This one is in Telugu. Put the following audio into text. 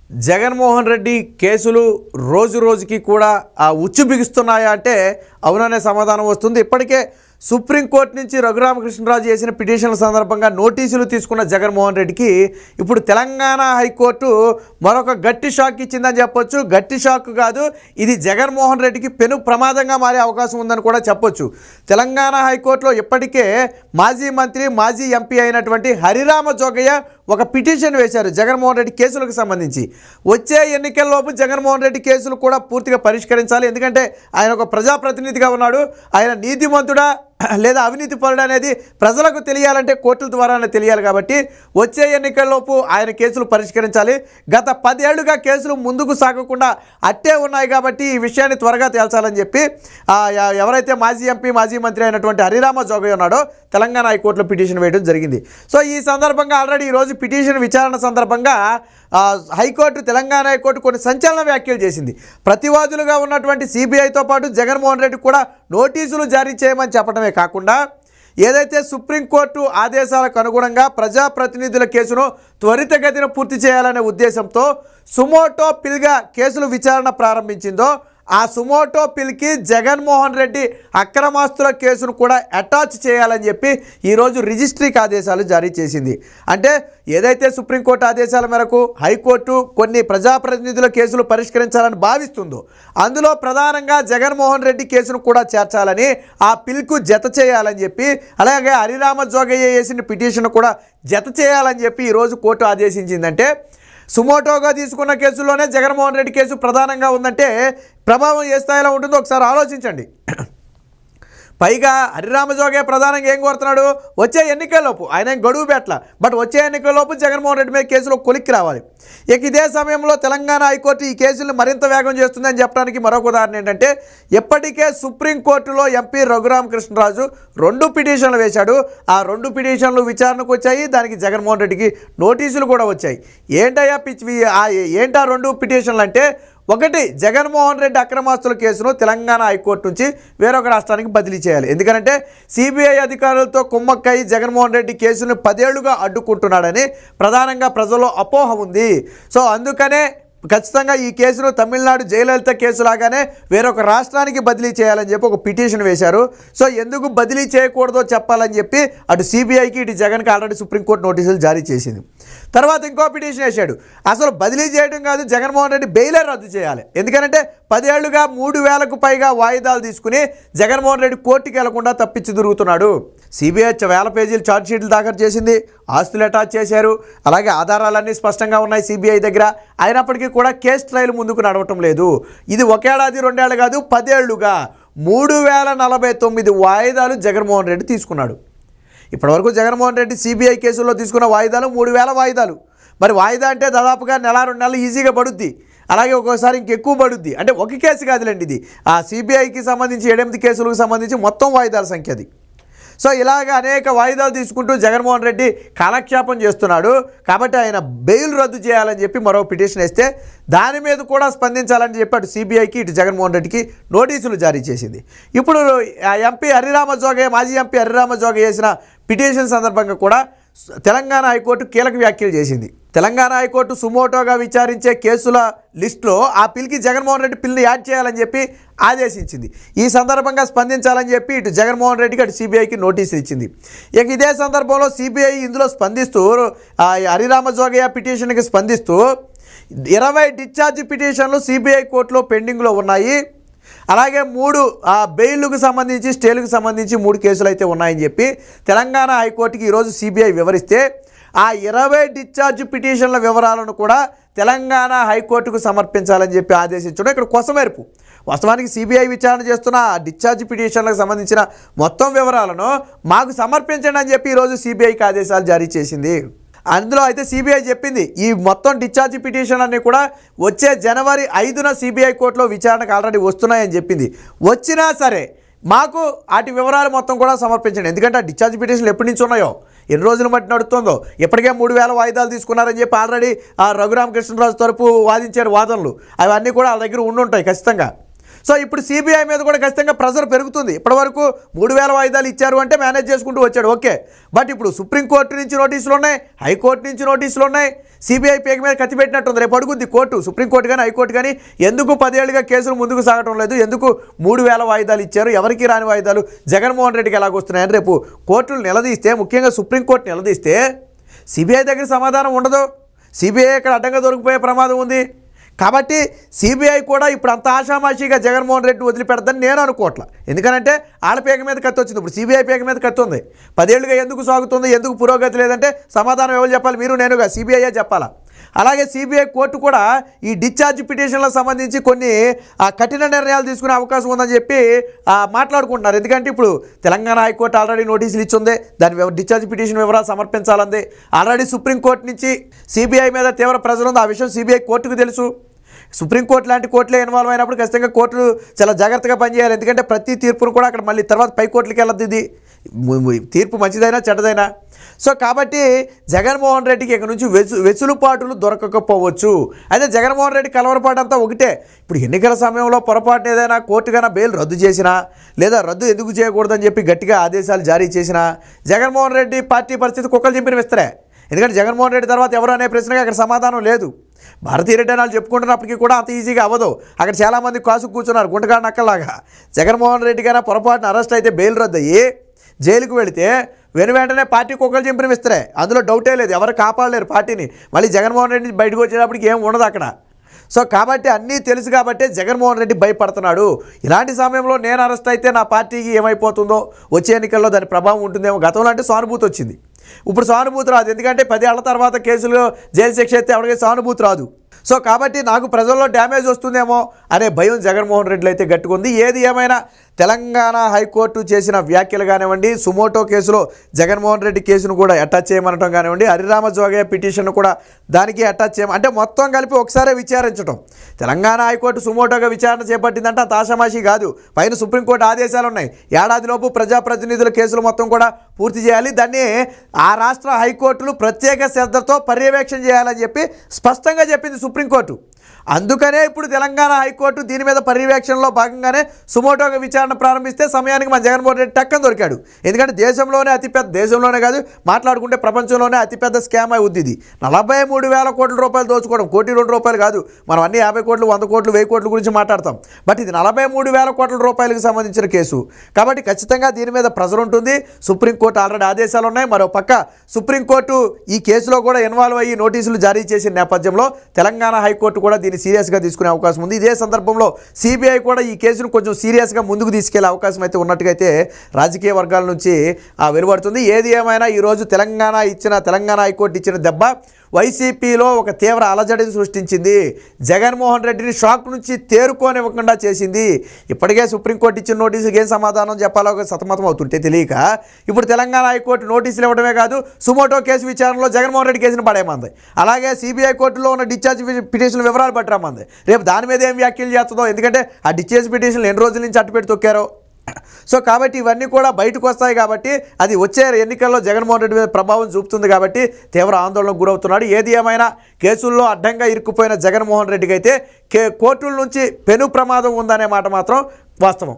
జగన్మోహన్ రెడ్డి కేసులు రోజు రోజుకి కూడా ఉచ్చు బిగుస్తున్నాయా అంటే అవుననే సమాధానం వస్తుంది. ఇప్పటికే సుప్రీంకోర్టు నుంచి రఘురామకృష్ణరాజు చేసిన పిటిషన్ల సందర్భంగా నోటీసులు తీసుకున్న జగన్మోహన్ రెడ్డికి ఇప్పుడు తెలంగాణ హైకోర్టు మరొక గట్టి షాక్ ఇచ్చిందని చెప్పొచ్చు. గట్టి షాక్ కాదు, ఇది జగన్మోహన్ రెడ్డికి పెను ప్రమాదంగా మారే అవకాశం ఉందని కూడా చెప్పొచ్చు. తెలంగాణ హైకోర్టులో ఇప్పటికే మాజీ మంత్రి మాజీ ఎంపీ అయినటువంటి హరిరామ జోగయ్య ఒక పిటిషన్ వేశారు జగన్మోహన్ రెడ్డి కేసులకు సంబంధించి. వచ్చే ఎన్నికల్లోపు జగన్మోహన్ రెడ్డి కేసులు కూడా పూర్తిగా పరిష్కరించాలి. ఎందుకంటే ఆయన ఒక ప్రజాప్రతినిధిగా ఉన్నాడు. ఆయన నీతిమంతుడా లేదా అవినీతి పరుడు అనేది ప్రజలకు తెలియాలంటే కోర్టుల ద్వారానే తెలియాలి. కాబట్టి వచ్చే ఎన్నికల్లోపు ఆయన కేసులు పరిష్కరించాలి. గత 10 ఏళ్లుగా కేసులు ముందుకు సాగకుండా అట్టే ఉన్నాయి కాబట్టి ఈ విషయాన్ని త్వరగా తేల్చాలని చెప్పి ఎవరైతే మాజీ ఎంపీ మాజీ మంత్రి అయినటువంటి హరిరామ జోగయ్య ఉన్నాడో తెలంగాణ హైకోర్టులో పిటిషన్ వేయడం జరిగింది. సో ఈ సందర్భంగా ఆల్రెడీ ఈరోజు పిటిషన్ విచారణ సందర్భంగా హైకోర్టు తెలంగాణ హైకోర్టు కొన్ని సంచలన వ్యాఖ్యలు చేసింది. ప్రతివాదులుగా ఉన్నటువంటి సిబిఐతో పాటు జగన్మోహన్ రెడ్డి కూడా నోటీసులు జారీ చేయమని చెప్పడమే కాకుండా ఏదైతే సుప్రీంకోర్టు ఆదేశాలకు అనుగుణంగా ప్రజాప్రతినిధుల కేసును త్వరితగతిన పూర్తి చేయాలనే ఉద్దేశంతో సుమోటో పిల్గా కేసులు విచారణ ప్రారంభించిందో ఆ సుమోటో పిల్కి జగన్మోహన్ రెడ్డి అక్రమాస్తుల కేసును కూడా అటాచ్ చేయాలని చెప్పి ఈరోజు రిజిస్ట్రీకి ఆదేశాలు జారీ చేసింది. అంటే ఏదైతే సుప్రీంకోర్టు ఆదేశాల మేరకు హైకోర్టు కొన్ని ప్రజాప్రతినిధుల కేసులు పరిష్కరించాలని భావిస్తుందో అందులో ప్రధానంగా జగన్మోహన్ రెడ్డి కేసును కూడా చేర్చాలని ఆ పిల్కు జత చేయాలని చెప్పి, అలాగే హరిరామ జోగయ్య వేసిన పిటిషన్ కూడా జత చేయాలని చెప్పి ఈరోజు కోర్టు ఆదేశించిందంటే సుమోటోగా తీసుకున్న కేసుల్లోనే జగన్మోహన్ రెడ్డి కేసు ప్రధానంగా ఉందంటే ప్రభావం ఏ స్థాయిలో ఉంటుందో ఒకసారి ఆలోచించండి. పైగా హరిరామ జోగయ్య ప్రధానంగా ఏం కోరుతున్నాడు, వచ్చే ఎన్నికల్లోపు ఆయన గడువు పెట్టల, బట్ వచ్చే ఎన్నికల్లోపు జగన్మోహన్ రెడ్డి మీద కేసులో కొలిక్కి రావాలి. ఇక ఇదే సమయంలో తెలంగాణ హైకోర్టు ఈ కేసులను మరింత వేగం చేస్తుందని చెప్పడానికి మరొక ఉదాహరణ ఏంటంటే ఇప్పటికే సుప్రీంకోర్టులో ఎంపీ రఘురామకృష్ణరాజు 2 పిటిషన్లు వేశాడు. ఆ 2 పిటిషన్లు విచారణకు వచ్చాయి. దానికి జగన్మోహన్ రెడ్డికి నోటీసులు కూడా వచ్చాయి. ఏంటయ్యా ఏంటా 2 పిటిషన్లు అంటే, ఒకటి జగన్మోహన్ రెడ్డి అక్రమాస్తుల కేసును తెలంగాణ హైకోర్టు నుంచి వేరొక రాష్ట్రానికి బదిలీ చేయాలి. ఎందుకంటే సిబిఐ అధికారులతో కుమ్మక్కై జగన్మోహన్ రెడ్డి కేసును 10 ఏళ్లుగా అడ్డుకుంటున్నాడని ప్రధానంగా ప్రజల్లో అపోహ ఉంది. సో అందుకనే ఖచ్చితంగా ఈ కేసును తమిళనాడు జయలలిత కేసు లాగానే వేరొక రాష్ట్రానికి బదిలీ చేయాలని చెప్పి ఒక పిటిషన్ వేశారు. సో ఎందుకు బదిలీ చేయకూడదో చెప్పాలని చెప్పి అటు సిబిఐకి ఇటు జగన్కి ఆల్రెడీ సుప్రీంకోర్టు నోటీసులు జారీ చేసింది. తర్వాత ఇంకో పిటిషన్ వేశాడు, అసలు బదిలీ చేయడం కాదు జగన్మోహన్ రెడ్డి బెయిలే రద్దు చేయాలి. ఎందుకంటే 10 ఏళ్లుగా 3000కు పైగా వాయిదాలు తీసుకుని జగన్మోహన్ రెడ్డి కోర్టుకి వెళ్లకుండా తప్పించి తిరుగుతున్నాడు. సిబిఐ 1000 పేజీలు ఛార్జ్షీట్లు దాఖలు చేసింది, ఆస్తులు అటాచ్ చేశారు, అలాగే ఆధారాలన్నీ స్పష్టంగా ఉన్నాయి సిబిఐ దగ్గర. అయినప్పటికీ కూడా కేసు ట్రయల్ ముందుకు నడవటం లేదు. ఇది 1 ఏడాది 2 ఏళ్ళు కాదు, 10 ఏళ్లుగా 3049 వాయిదాలు జగన్మోహన్ రెడ్డి తీసుకున్నాడు. ఇప్పటివరకు జగన్మోహన్ రెడ్డి సిబిఐ కేసుల్లో తీసుకున్న వాయిదాలు 3000 వాయిదాలు. మరి వాయిదా అంటే దాదాపుగా 1-2 నెలలు ఈజీగా పడుద్ది, అలాగే ఒక్కోసారి ఇంకెక్కువ పడుద్ది. అంటే ఒక కేసు కాదులేండి, ఇది ఆ సిబిఐకి సంబంధించి 8 కేసులకు సంబంధించి మొత్తం వాయిదాల సంఖ్య అది. సో ఇలాగ అనేక వాయిదాలు తీసుకుంటూ జగన్మోహన్ రెడ్డి కాలక్షేపం చేస్తున్నాడు. కాబట్టి ఆయన బెయిల్ రద్దు చేయాలని చెప్పి మరో పిటిషన్ వేస్తే దాని మీద కూడా స్పందించాలని చెప్పి అటు సిబిఐకి ఇటు జగన్మోహన్ రెడ్డికి నోటీసులు జారీ చేసింది. ఇప్పుడు ఎంపీ హరిరామ జోగయ్య మాజీ ఎంపీ హరిరామ జోగయ్య చేసిన పిటిషన్ సందర్భంగా కూడా తెలంగాణ హైకోర్టు కీలక వ్యాఖ్యలు చేసింది. తెలంగాణ హైకోర్టు సుమోటోగా విచారించే కేసుల లిస్టులో ఆ పిల్కి జగన్మోహన్ రెడ్డి పిల్ని యాడ్ చేయాలని చెప్పి ఆదేశించింది. ఈ సందర్భంగా స్పందించాలని చెప్పి ఇటు జగన్మోహన్ రెడ్డికి అటు సిబిఐకి నోటీసులు ఇచ్చింది. ఇక ఇదే సందర్భంలో సిబిఐ ఇందులో స్పందిస్తూ హరిరామ జోగయ్య పిటిషన్కి స్పందిస్తూ 20 డిశ్చార్జ్ పిటిషన్లు సిబిఐ కోర్టులో పెండింగ్లో ఉన్నాయి. అలాగే 3 బెయిల్కు సంబంధించి స్టేలకు సంబంధించి 3 కేసులు అయితే ఉన్నాయని చెప్పి తెలంగాణ హైకోర్టుకి ఈరోజు సిబిఐ వివరిస్తే ఆ 20 డిశ్చార్జ్ పిటిషన్ల వివరాలను కూడా తెలంగాణ హైకోర్టుకు సమర్పించాలని చెప్పి ఆదేశించడం ఇక్కడ కొసమెరుపు. వాస్తవానికి సిబిఐ విచారణ చేస్తున్న డిశ్చార్జ్ పిటిషన్లకు సంబంధించిన మొత్తం వివరాలను మాకు సమర్పించండి అని చెప్పి ఈరోజు సిబిఐకి ఆదేశాలు జారీ చేసింది. అందులో అయితే సిబిఐ చెప్పింది ఈ మొత్తం డిశ్చార్జ్ పిటిషన్ అన్నీ కూడా వచ్చే జనవరి 5న సిబిఐ కోర్టులో విచారణకు ఆల్రెడీ వస్తున్నాయని చెప్పింది. వచ్చినా సరే మాకు వాటి వివరాలు మొత్తం కూడా సమర్పించండి. ఎందుకంటే ఆ డిశ్చార్జ్ పిటిషన్లు ఎప్పటి నుంచి ఉన్నాయో, ఎన్ని రోజులు బట్టి నడుస్తుందో, ఇప్పటికే 3000 వాయిదాలు తీసుకున్నారని చెప్పి ఆల్రెడీ రఘురామకృష్ణరాజు తరపు వాదించారు వాదనలు. అవన్నీ కూడా వాళ్ళ దగ్గర ఉండుంటాయి ఖచ్చితంగా. సో ఇప్పుడు సిబిఐ మీద కూడా ఖచ్చితంగా ప్రెజర్ పెరుగుతుంది. ఇప్పటివరకు 3000 వాయిదాలు ఇచ్చారు అంటే మేనేజ్ చేసుకుంటూ వచ్చాడు, ఓకే. బట్ ఇప్పుడు సుప్రీంకోర్టు నుంచి నోటీసులు ఉన్నాయి, హైకోర్టు నుంచి నోటీసులు ఉన్నాయి. సిబిఐ పేక మీద కత్తి పెట్టినట్టుంది. రేపు అడుగుద్ది కోర్టు, సుప్రీంకోర్టు కానీ హైకోర్టు కానీ, ఎందుకు 10 ఏళ్ళుగా కేసులు ముందుకు సాగటం లేదు, ఎందుకు 3000 వాయిదాలు ఇచ్చారు, ఎవరికి రాని వాయిదాలు జగన్మోహన్ రెడ్డికి ఎలాగొస్తున్నాయని రేపు కోర్టులు నిలదీస్తే, ముఖ్యంగా సుప్రీంకోర్టు నిలదీస్తే సిబిఐ దగ్గర సమాధానం ఉండదు. సిబిఐ ఇక్కడ అడ్డంగా దొరికిపోయే ప్రమాదం ఉంది. కాబట్టి సిబిఐ కూడా ఇప్పుడు అంత ఆషామాషిగా జగన్మోహన్ రెడ్డి వదిలిపెడదని నేను అనుకోవట్లా. ఎందుకంటే వాళ్ళ పేక మీద కత్తి వచ్చింది, ఇప్పుడు సిబిఐ పేక మీద కత్తి ఉంది. 10 ఏళ్ళుగా ఎందుకు సాగుతుంది, ఎందుకు పురోగతి లేదంటే సమాధానం ఎవరు చెప్పాలి, మీరు నేనుగా, సిబిఐయే చెప్పాలా. అలాగే సిబిఐ కోర్టు కూడా ఈ డిశ్చార్జ్ పిటిషన్లకు సంబంధించి కొన్ని కఠిన నిర్ణయాలు తీసుకునే అవకాశం ఉందని చెప్పి మాట్లాడుకుంటున్నారు. ఎందుకంటే ఇప్పుడు తెలంగాణ హైకోర్టు ఆల్రెడీ నోటీసులు ఇచ్చింది, దాని డిశ్చార్జ్ పిటిషన్ వివరాలు సమర్పించాలంది. ఆల్రెడీ సుప్రీంకోర్టు నుంచి సిబిఐ మీద తీవ్ర ప్రెజర్ ఉంది, ఆ విషయం సిబిఐ కోర్టుకు తెలుసు. సుప్రీంకోర్టు లాంటి కోర్టులే ఇన్వాల్వ్ అయినప్పుడు ఖచ్చితంగా కోర్టులు చాలా జాగ్రత్తగా పనిచేయాలి. ఎందుకంటే ప్రతి తీర్పును కూడా అక్కడ మళ్ళీ తర్వాత పై కోర్టులకి వెళ్ళద్ది, ఇది తీర్పు మంచిదైనా చెడ్డదైనా. సో కాబట్టి జగన్మోహన్ రెడ్డికి ఇక నుంచి వెసులుపాటులు దొరకకపోవచ్చు. అయితే జగన్మోహన్ రెడ్డి కలవరపాటు అంతా ఒకటే. ఇప్పుడు ఎన్నికల సమయంలో పొరపాటున ఏదైనా కోర్టు కన్నా బెయిల్ రద్దు చేసినా, లేదా రద్దు ఎందుకు చేయకూడదని చెప్పి గట్టిగా ఆదేశాలు జారీ చేసినా జగన్మోహన్ రెడ్డి పార్టీ పరిస్థితి కుక్కలు చింపిన విస్తరే. ఎందుకంటే జగన్మోహన్ రెడ్డి తర్వాత ఎవరు అనే ప్రశ్నగా అక్కడ సమాధానం లేదు. భారతీయ రెడ్డి అని చెప్పుకుంటున్నప్పటికీ కూడా అంత ఈజీగా అవ్వదు. అక్కడ చాలామంది కాసు కూర్చున్నారు గుంటగాడు నక్కలాగా. జగన్మోహన్ రెడ్డి గారు పొరపాటున అరెస్ట్ అయితే బెయిల్ రద్దు అయ్యి జైలుకు వెళితే వెంటనే పార్టీ కుక్కలు చింపిన విస్తరే, అందులో డౌటే లేదు. ఎవరు కాపాడలేరు పార్టీని. మళ్ళీ జగన్మోహన్ రెడ్డి బయటకు వచ్చేటప్పటికి ఏం ఉండదు అక్కడ. సో కాబట్టి అన్నీ తెలుసు కాబట్టి జగన్మోహన్ రెడ్డి భయపడుతున్నాడు. ఇలాంటి సమయంలో నేను అరెస్ట్ అయితే నా పార్టీకి ఏమైపోతుందో, వచ్చే ఎన్నికల్లో దాని ప్రభావం ఉంటుందేమో. గతంలో అంటే సానుభూతి వచ్చింది, ఇప్పుడు సానుభూతి రాదు. ఎందుకంటే 10 ఏళ్ల తర్వాత కేసులు జైలు శిక్ష అయితే ఎవరికి సానుభూతి రాదు. సో కాబట్టి నాకు ప్రజల్లో డ్యామేజ్ వస్తుందేమో అనే భయం జగన్మోహన్ రెడ్డిలో అయితే గట్టుకుంది. ఏది ఏమైనా తెలంగాణ హైకోర్టు చేసిన వ్యాఖ్యలు కానివ్వండి, సుమోటో కేసులో జగన్మోహన్ రెడ్డి కేసును కూడా అటాచ్ చేయమనటం కానివ్వండి, హరిరామ జోగయ్య పిటిషన్ కూడా దానికి అటాచ్ చేయమని, అంటే మొత్తం కలిపి ఒకసారే విచారించడం. తెలంగాణ హైకోర్టు సుమోటోగా విచారణ చేపట్టిందంటే అంత ఆషామాషి కాదు. పైన సుప్రీంకోర్టు ఆదేశాలు ఉన్నాయి, ఏడాదిలోపు ప్రజాప్రతినిధుల కేసులు మొత్తం కూడా పూర్తి చేయాలి, దాన్ని ఆ రాష్ట్ర హైకోర్టులు ప్రత్యేక శ్రద్ధతో పర్యవేక్షణ చేయాలని చెప్పి స్పష్టంగా చెప్పింది సుప్రీంకోర్టు. అందుకనే ఇప్పుడు తెలంగాణ హైకోర్టు దీని మీద పర్యవేక్షణలో భాగంగానే సుమోటోగా విచారణ ప్రారంభిస్తే సమయానికి మన జగన్మోహన్ రెడ్డి టక్కన దొరికాడు. ఎందుకంటే దేశంలోనే కాదు, మాట్లాడుకుంటే ప్రపంచంలోనే అతిపెద్ద స్కామ్ అవుద్ది ఇది. 43,000 కోట్ల రూపాయలు దోచుకోవడం, ₹1,2 కాదు. మనం అన్ని 50 కోట్లు, 100 కోట్లు, 1000 కోట్ల గురించి మాట్లాడతాం. బట్ ఇది 43,000 కోట్ల రూపాయలకు సంబంధించిన కేసు కాబట్టి ఖచ్చితంగా దీని మీద ప్రెజర్ ఉంటుంది. సుప్రీంకోర్టు ఆల్రెడీ ఆదేశాలు ఉన్నాయి. మరో పక్క సుప్రీంకోర్టు ఈ కేసులో కూడా ఇన్వాల్వ్ అయ్యి నోటీసులు జారీ చేసిన నేపథ్యంలో తెలంగాణ హైకోర్టు కూడా దీన్ని సీరియస్గా తీసుకునే అవకాశం ఉంది. ఇదే సందర్భంలో సిబిఐ కూడా ఈ కేసును కొంచెం సీరియస్గా ముందుకు తీసుకెళ్లే అవకాశం అయితే ఉన్నట్టుగా అయితే రాజకీయ వర్గాల నుంచి వెలువడుతుంది. ఏది ఏమైనా ఈరోజు తెలంగాణ హైకోర్టు ఇచ్చిన దెబ్బ వైసీపీలో ఒక తీవ్ర అలజడిని సృష్టించింది. జగన్మోహన్ రెడ్డిని షాక్ నుంచి తేరుకోనివ్వకుండా చేసింది. ఇప్పటికే సుప్రీంకోర్టు ఇచ్చిన నోటీసుకి ఏం సమాధానం చెప్పాలో సతమతం అవుతుంటే తెలియక ఇప్పుడు తెలంగాణ హైకోర్టు నోటీసులు ఇవ్వడమే కాదు, సుమోటో కేసు విచారణలో జగన్మోహన్ రెడ్డి కేసును పడేమంది. అలాగే సిబిఐ కోర్టులో ఉన్న డిశ్చార్జ్ పిటిషన్ వివరాలు పట్టరమ్మంది. రేపు దాని మీద ఏం వ్యాఖ్యలు చేస్తుందో, ఎందుకంటే ఆ డిశ్చార్జ్ పిటిషన్లు ఎన్ని రోజుల నుంచి అట్టుపెట్టి తొక్కారో. సో కాబట్టి ఇవన్నీ కూడా బయటకు వస్తాయి కాబట్టి అది వచ్చే ఎన్నికల్లో జగన్మోహన్ రెడ్డి మీద ప్రభావం చూపుతుంది కాబట్టి తీవ్ర ఆందోళనకు గురవుతున్నాడు. ఏది ఏమైనా కేసుల్లో అడ్డంగా ఇరుక్కుపోయిన జగన్మోహన్ రెడ్డికి అయితే కోర్టుల నుంచి పెను ప్రమాదం ఉందనే మాట మాత్రం వాస్తవం.